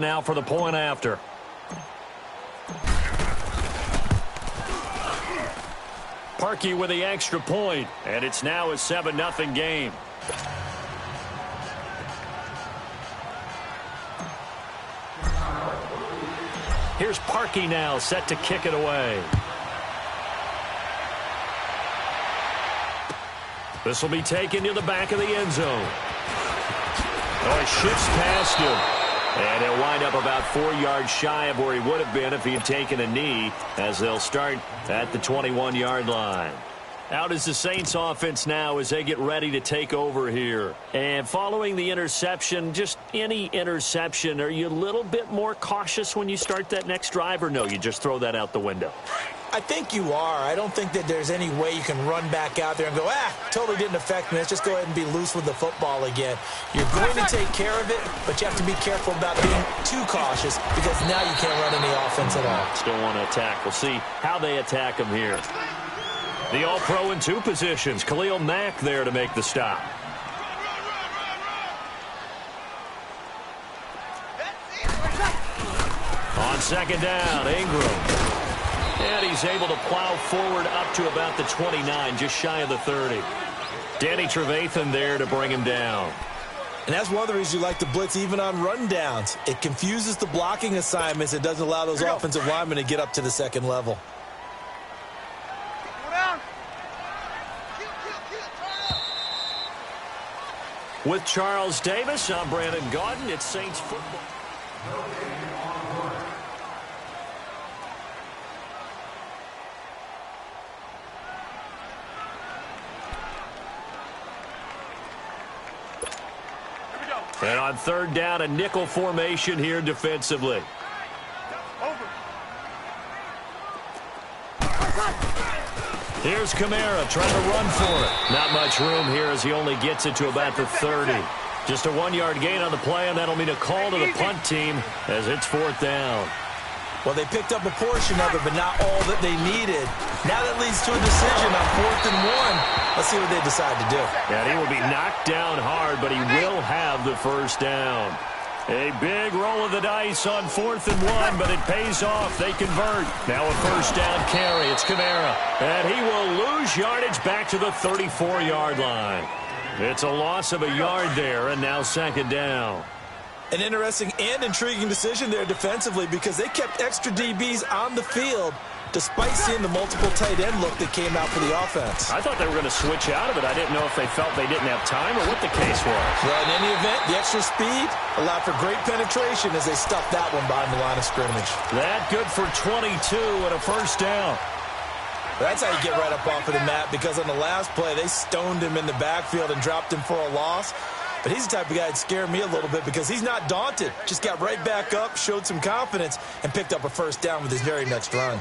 Now for the point after. Parkey with the extra point, and it's now a 7-0 game. Here's Parkey now, set to kick it away. This will be taken to the back of the end zone. Oh, it shifts past him. And he'll wind up about 4 yards shy of where he would have been if he had taken a knee, as they'll start at the 21-yard line. Out is the Saints offense now as they get ready to take over here. And following the interception, just any interception, are you a little bit more cautious when you start that next drive, or no, you just throw that out the window? I think you are. I don't think that there's any way you can run back out there and go, totally didn't affect me. Let's just go ahead and be loose with the football again. You're going to take care of it, but you have to be careful about being too cautious because now you can't run any offense at all. Still want to attack. We'll see how they attack him here. The All-Pro in 2 positions. Khalil Mack there to make the stop. On second down, Ingram. And he's able to plow forward up to about the 29, just shy of the 30. Danny Trevathan there to bring him down. And that's one of the reasons you like to blitz even on rundowns. It confuses the blocking assignments. It doesn't allow those offensive linemen to get up to the second level. With Charles Davis, I'm Brandon Gaudin. It's Saints football. And on third down, a nickel formation here defensively. Here's Kamara trying to run for it. Not much room here as he only gets it to about the 30. Just a 1-yard gain on the play, and that'll mean a call to the punt team as it's 4th down. Well, they picked up a portion of it, but not all that they needed. Now that leads to a decision on 4th and 1. Let's see what they decide to do. And he will be knocked down hard, but he will have the first down. A big roll of the dice on 4th and 1, but it pays off. They convert. Now a first down carry. It's Kamara. And he will lose yardage back to the 34-yard line. It's a loss of a yard there, and now second down. An interesting and intriguing decision there defensively because they kept extra DBs on the field despite seeing the multiple tight end look that came out for the offense. I thought they were going to switch out of it. I didn't know if they felt they didn't have time or what the case was. Well, in any event, the extra speed allowed for great penetration as they stuffed that one behind the line of scrimmage. That good for 22 and a first down. That's how you get right up off of the mat because on the last play, they stoned him in the backfield and dropped him for a loss. But he's the type of guy that scared me a little bit because he's not daunted. Just got right back up, showed some confidence, and picked up a first down with his very next run.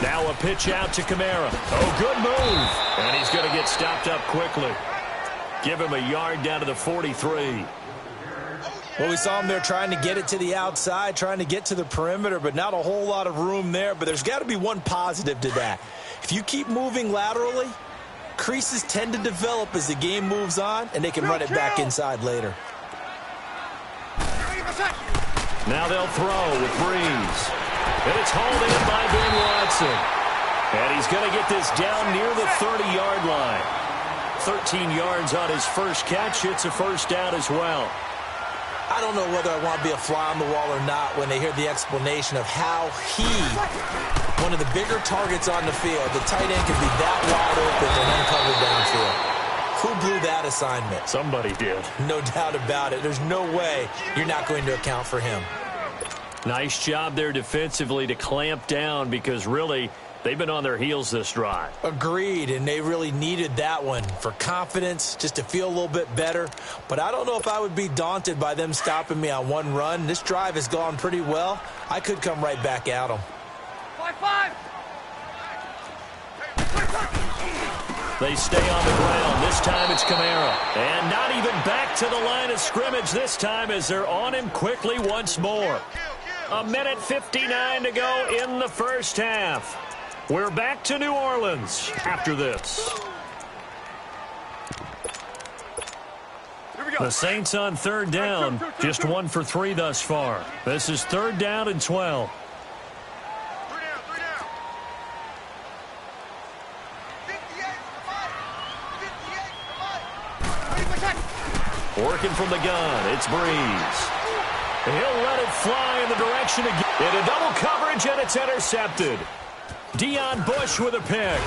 Now a pitch out to Kamara. Oh, good move. And he's going to get stopped up quickly. Give him a yard down to the 43. Well, we saw him there trying to get it to the outside, trying to get to the perimeter, but not a whole lot of room there. But there's got to be one positive to that. If you keep moving laterally, creases tend to develop as the game moves on, and they can run it back inside later. Now they'll throw with Breeze. And it's hauled in by Ben Watson. And he's going to get this down near the 30-yard line. 13 yards on his first catch. It's a first down as well. I don't know whether I want to be a fly on the wall or not when they hear the explanation of how he, one of the bigger targets on the field, the tight end can be that wide open and uncovered downfield. Who blew that assignment? Somebody did. No doubt about it. There's no way you're not going to account for him. Nice job there defensively to clamp down because really they've been on their heels this drive. Agreed, and they really needed that one for confidence, just to feel a little bit better. But I don't know if I would be daunted by them stopping me on one run. This drive has gone pretty well. I could come right back at them. 5-5. They stay on the ground. This time it's Kamara. And not even back to the line of scrimmage this time as they're on him quickly once more. 1:59 to go in the first half. We're back to New Orleans after this. The Saints on third down, just 1 for 3 thus far. This is 3rd down and 12. Working from the gun, it's Breeze. He'll let it fly in the direction again. Into double coverage, and it's intercepted. Deion Bush with a pick.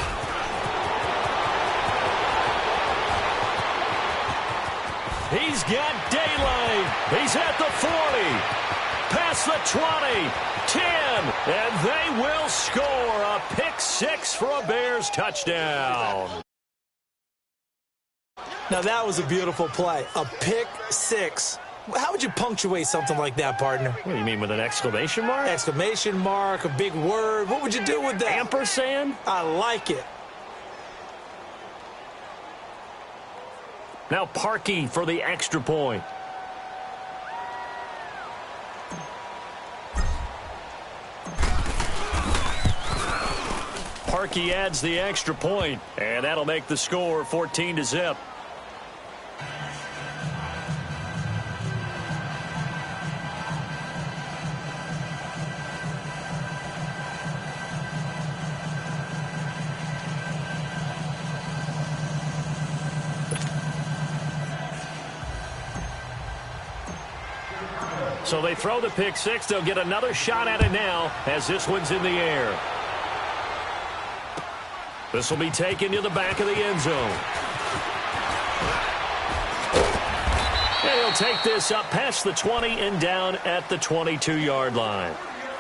He's got daylight. He's at the 40. Past the 20. 10. And they will score a pick 6 for a Bears touchdown. Now, that was a beautiful play. A pick 6. How would you punctuate something like that, partner? What do you mean, with an exclamation mark? Exclamation mark, a big word. What would you do with that? Ampersand? I like it. Now Parkey for the extra point. Parkey adds the extra point, and that'll make the score 14-0. So they throw the pick 6. They'll get another shot at it now as this one's in the air. This will be taken to the back of the end zone. And he'll take this up past the 20 and down at the 22-yard line.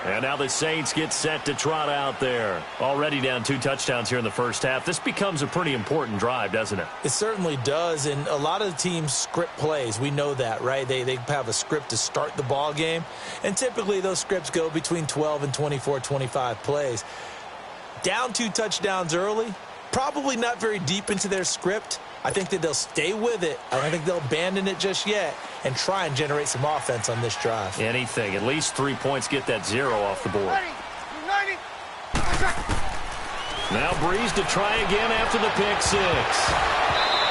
And now the Saints get set to trot out there. Already down 2 touchdowns here in the first half. This becomes a pretty important drive, doesn't it? It certainly does, and a lot of the teams script plays. We know that, right? They have a script to start the ball game, and typically those scripts go between 12 and 24, 25 plays. Down 2 touchdowns early, probably not very deep into their script. I think that they'll stay with it. I don't think they'll abandon it just yet and try and generate some offense on this drive. Anything. At least 3 points, get that 0 off the board. Now Breeze to try again after the pick 6.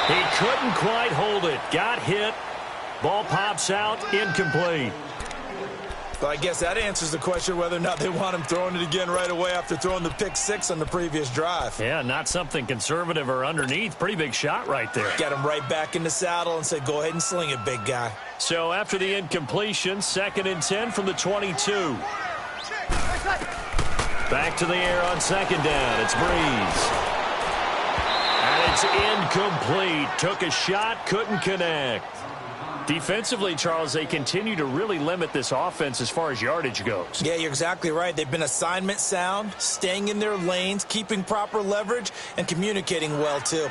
He couldn't quite hold it. Got hit. Ball pops out. Incomplete. But I guess that answers the question whether or not they want him throwing it again right away after throwing the pick 6 on the previous drive. Yeah, not something conservative or underneath. Pretty big shot right there. Got him right back in the saddle and said, go ahead and sling it, big guy. So after the incompletion, 2nd and 10 from the 22. Back to the air on 2nd down. It's Breeze. And it's incomplete. Took a shot, couldn't connect. Defensively, Charles, they continue to really limit this offense as far as yardage goes. Yeah, you're exactly right. They've been assignment sound, staying in their lanes, keeping proper leverage, and communicating well, too.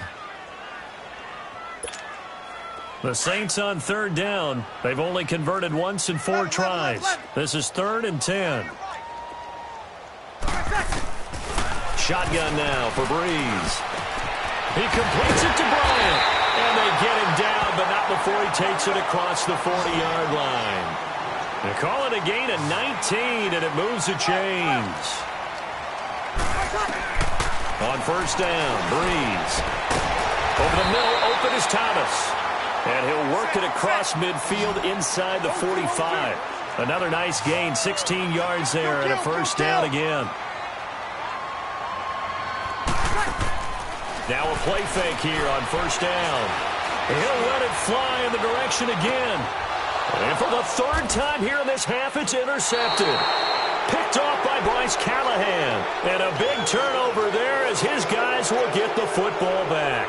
The Saints on 3rd down. They've only converted once in 4 tries. This is 3rd and 10. Shotgun now for Breeze. He completes it to Bryant. And they get him down, but not before he takes it across the 40-yard line. They call it a gain of 19, and it moves the chains. On 1st down, Breeze. Over the middle, open is Thomas. And he'll work it across midfield inside the 45. Another nice gain, 16 yards there, and a 1st down again. Now a play fake here on 1st down. He'll let it fly in the direction again. And for the 3rd time here in this half, it's intercepted. Picked off by Bryce Callahan. And a big turnover there as his guys will get the football back.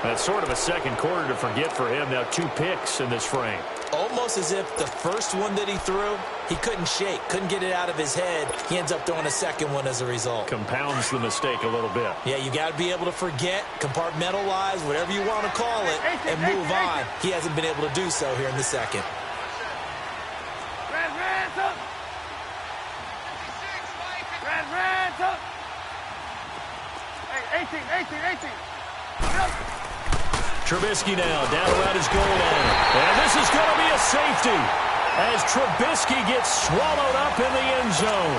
That's sort of a 2nd quarter to forget for him. Now 2 picks in this frame. Almost as if the first one that he threw, he couldn't shake, couldn't get it out of his head. He ends up throwing a 2nd one as a result. Compounds the mistake a little bit. Yeah, you got to be able to forget, compartmentalize, whatever you want to call it, and move on. He hasn't been able to do so here in the 2nd. Trubisky now down around his goal line. And this is going to be a safety as Trubisky gets swallowed up in the end zone.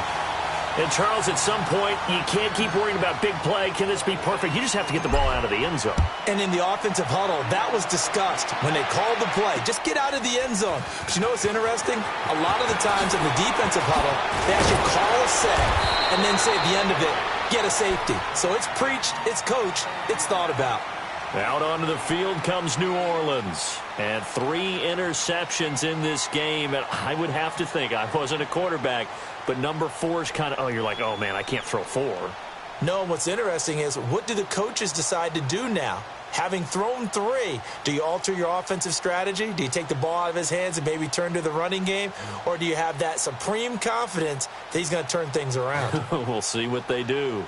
And, Charles, at some point, you can't keep worrying about big play. Can this be perfect? You just have to get the ball out of the end zone. And in the offensive huddle, that was discussed when they called the play. Just get out of the end zone. But you know what's interesting? A lot of the times in the defensive huddle, they actually call a set and then say at the end of it, get a safety. So it's preached, it's coached, it's thought about. Out onto the field comes New Orleans. And 3 interceptions in this game. And I would have to think, I wasn't a quarterback, but number 4 is kind of, you're like, oh, man, I can't throw 4. No, what's interesting is, what do the coaches decide to do now? Having thrown 3, do you alter your offensive strategy? Do you take the ball out of his hands and maybe turn to the running game? Or do you have that supreme confidence that he's going to turn things around? We'll see what they do.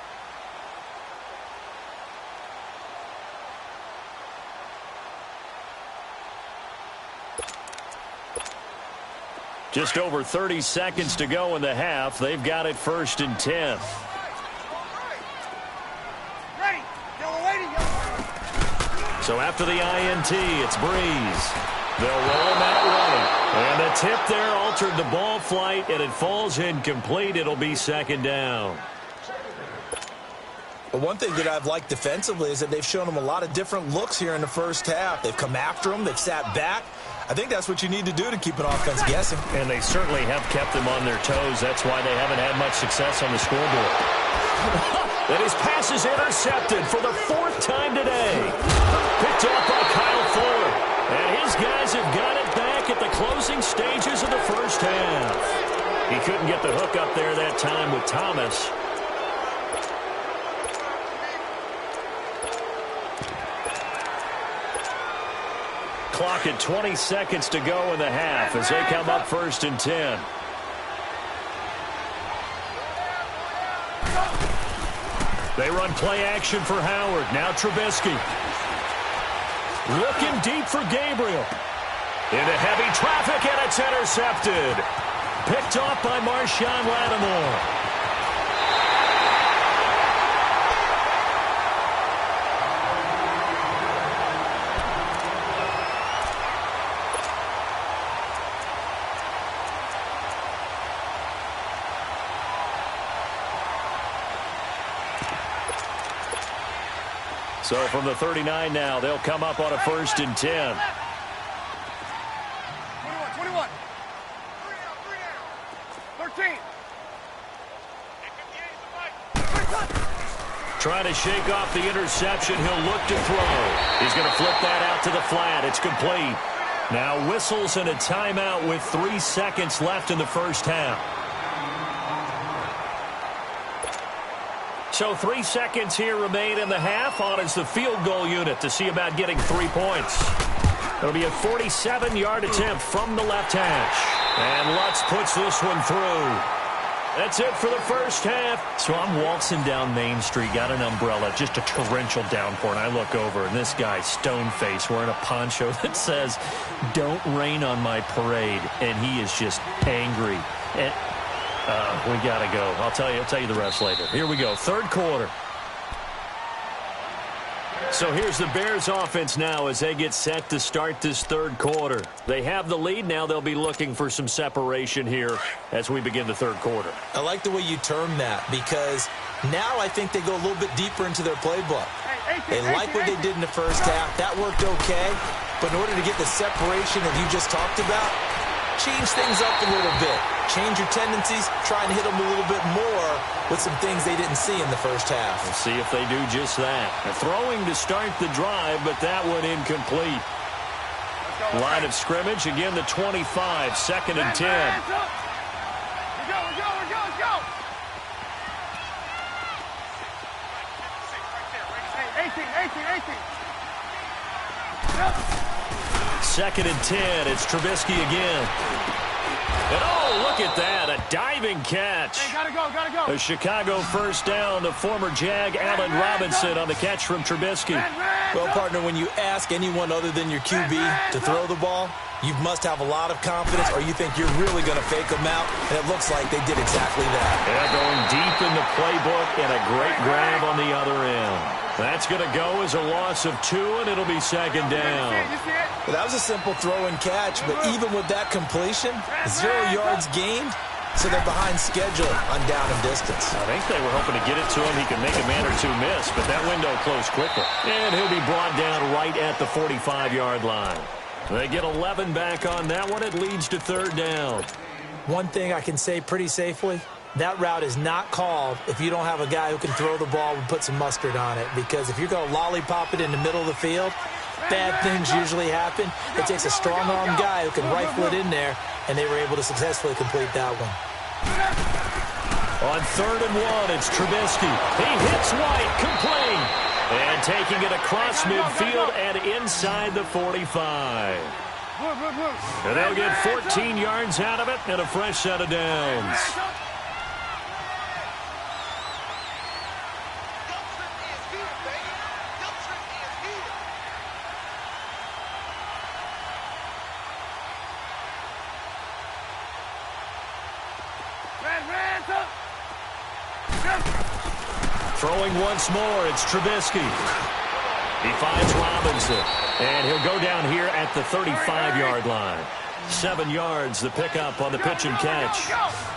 Just over 30 seconds to go in the half. They've got it 1st and 10. So after the INT, it's Breeze. They'll roll him out running. And the tip there altered the ball flight, and it falls incomplete. It'll be 2nd down. But one thing that I've liked defensively is that they've shown him a lot of different looks here in the first half. They've come after him. They've sat back. I think that's what you need to do to keep an offense guessing. And they certainly have kept them on their toes. That's why they haven't had much success on the scoreboard. And his pass is intercepted for the 4th time today. Picked off by Kyle Fuller. And his guys have got it back at the closing stages of the first half. He couldn't get the hook up there that time with Thomas. Clock at 20 seconds to go in the half as they come up 1st and 10. They run play action for Howard. Now Trubisky. Looking deep for Gabriel. Into heavy traffic, and it's intercepted. Picked off by Marshawn Lattimore. So from the 39 now, they'll come up on a 1st and 10. 21. 13. Trying to shake off the interception. He'll look to throw. He's going to flip that out to the flat. It's complete. Now whistles and a timeout with 3 seconds left in the first half. So 3 seconds here remain in the half. On is the field goal unit to see about getting 3 points. It'll be a 47-yard attempt from the left hash. And Lutz puts this one through. That's it for the first half. So I'm waltzing down Main Street, got an umbrella, just a torrential downpour, and I look over, and this guy's stone-faced wearing a poncho that says, "Don't rain on my parade," and he is just angry. And we got to go. I'll tell you the rest later. Here we go, 3rd quarter. So here's the Bears offense now as they get set to start this 3rd quarter. They have the lead. Now they'll be looking for some separation here as we begin the 3rd quarter. I like the way you term that, because now I think they go a little bit deeper into their playbook. They like what they did in the first half. That worked okay. But in order to get the separation that you just talked about, change things up a little bit. Change your tendencies. Try and hit them a little bit more with some things they didn't see in the first half. We'll see if they do just that. They're throwing to start the drive, but that one incomplete. Line of scrimmage, again the 25, 2nd and 10. Let's go. 18. 2nd and 10. It's Trubisky again. And oh, look at that. A diving catch. Hey, gotta go. A Chicago first down. The former Jag, Allen Robinson, on the catch from Trubisky. Well, partner, when you ask anyone other than your QB to throw the ball, you must have a lot of confidence, or you think you're really going to fake them out, and it looks like they did exactly that. Yeah, going deep in the playbook, and a great grab on the other end. That's going to go as a loss of 2, and it'll be 2nd down. Well, that was a simple throw and catch, but even with that completion, 0 yards gained, So they're behind schedule on down and distance. I think they were hoping to get it to him. He could make a man or two miss, but that window closed quickly. And he'll be brought down right at the 45-yard line. They get 11 back on that one. It leads to third down. One thing I can say pretty safely, that route is not called if you don't have a guy who can throw the ball and put some mustard on it. Because if you're going to lollipop it in the middle of the field, bad things usually happen. It takes a strong-arm guy who can rifle it in there, and they were able to successfully complete that one. On 3rd and 1, it's Trubisky. He hits White, complete. And taking it across midfield and inside the 45. And they'll get 14 yards out of it and a fresh set of downs. Throwing once more, it's Trubisky. He finds Robinson, and he'll go down here at the 35-yard line. 7 yards, the pickup on the pitch and catch.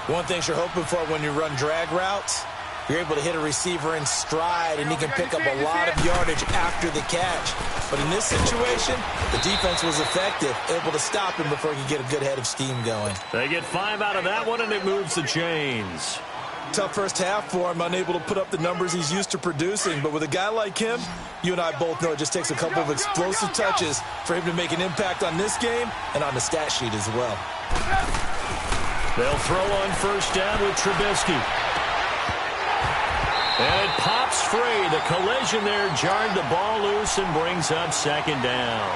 One thing you're hoping for when you run drag routes, you're able to hit a receiver in stride, and he can pick up a lot of yardage after the catch. But in this situation, the defense was effective, able to stop him before he could get a good head of steam going. They get 5 out of that one, and it moves the chains. Tough first half for him, unable to put up the numbers he's used to producing. But with a guy like him, you and I both know it just takes a couple of explosive touches for him to make an impact on this game and on the stat sheet as well. They'll throw on first down with Trubisky. And it pops free. The collision there jarred the ball loose and brings up second down.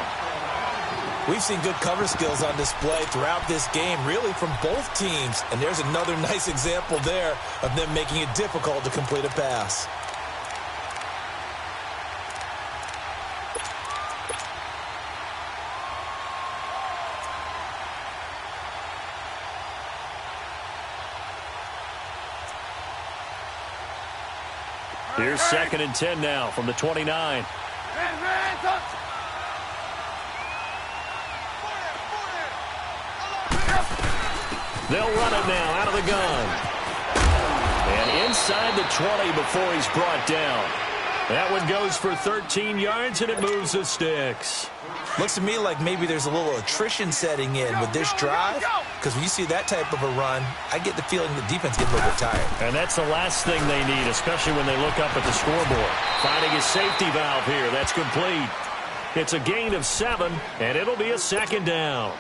We've seen good cover skills on display throughout this game, really from both teams. And there's another nice example there of them making it difficult to complete a pass. Here's 2nd and 10 now from the 29. They'll run it now out of the gun. And inside the 20 before he's brought down. That one goes for 13 yards, and it moves the sticks. Looks to me like maybe there's a little attrition setting in with this drive, because when you see that type of a run, I get the feeling the defense gets a little bit tired. And that's the last thing they need, especially when they look up at the scoreboard. Finding his safety valve here. That's complete. It's a gain of 7, and it'll be a second down.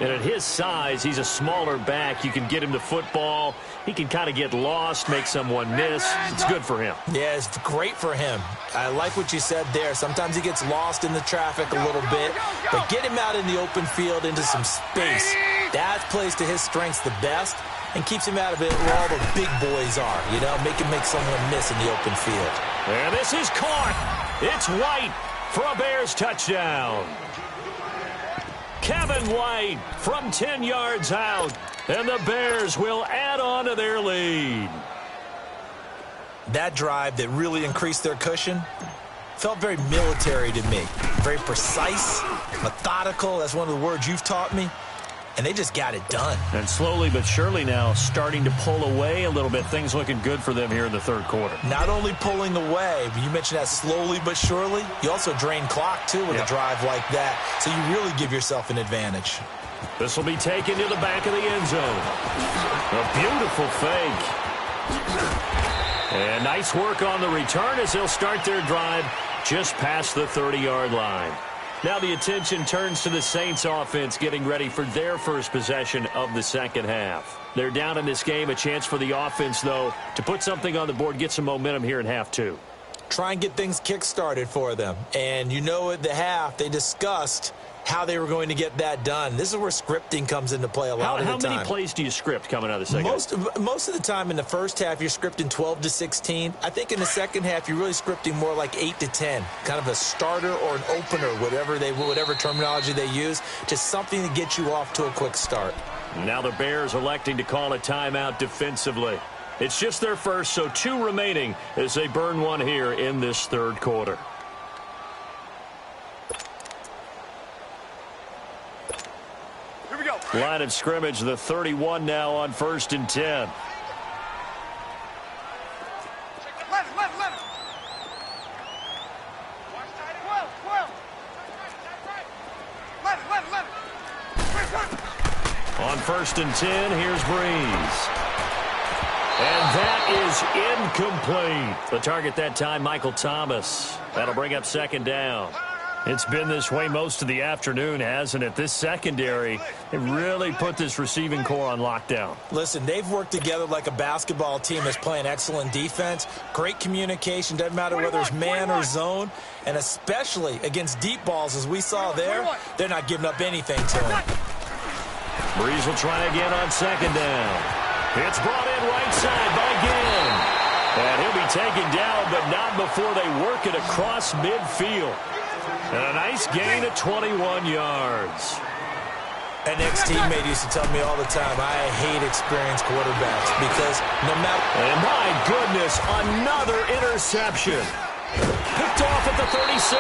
And at his size, he's a smaller back. You can get him to football. He can kind of get lost, make someone miss. It's good for him. Yeah, it's great for him. I like what you said there. Sometimes he gets lost in the traffic a little bit, but get him out in the open field into some space. That plays to his strengths the best and keeps him out of it where all the big boys are, you know, make someone miss in the open field. And this is caught. It's White for a Bears touchdown. Kevin White from 10 yards out, and the Bears will add on to their lead. That drive that really increased their cushion felt very military to me. Very precise, methodical. That's one of the words you've taught me. And they just got it done. And slowly but surely now starting to pull away a little bit. Things looking good for them here in the third quarter. Not only pulling away, but you mentioned that slowly but surely. You also drain clock, too, with a drive like that. So you really give yourself an advantage. This will be taken to the back of the end zone. A beautiful fake. And nice work on the return as they'll start their drive just past the 30-yard line. Now the attention turns to the Saints offense getting ready for their first possession of the second half. They're down in this game. A chance for the offense, though, to put something on the board, get some momentum here in half two. Try and get things kick-started for them. And you know at the half they discussed how they were going to get that done. This is where scripting comes into play a lot of the time. How many plays do you script coming out of the second half? Most of the time in the first half, you're scripting 12 to 16. I think in the second half, you're really scripting more like 8 to 10. Kind of a starter or an opener, whatever terminology they use. Just something to get you off to a quick start. Now the Bears electing to call a timeout defensively. It's just their first, so 2 remaining as they burn one here in this third quarter. Here we go. Line of scrimmage, the 31 now on 1st and 10. On 1st and 10, here's Breeze. And that is incomplete. The target that time, Michael Thomas. That'll bring up 2nd down. It's been this way most of the afternoon, hasn't it? This secondary, it really put this receiving core on lockdown. Listen, they've worked together like a basketball team that's playing excellent defense. Great communication, doesn't matter whether it's man or zone. And especially against deep balls, as we saw there, they're not giving up anything to them. Breeze will try again on 2nd down. It's brought in right side by Ginn. And he'll be taken down, but not before they work it across midfield. And a nice gain of 21 yards. An ex-teammate used to tell me all the time, I hate experienced quarterbacks because no matter... And my goodness, another interception. Picked off at the 36.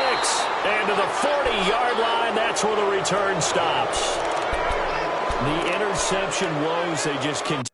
And to the 40-yard line, that's where the return stops. The interception woes, they just continue.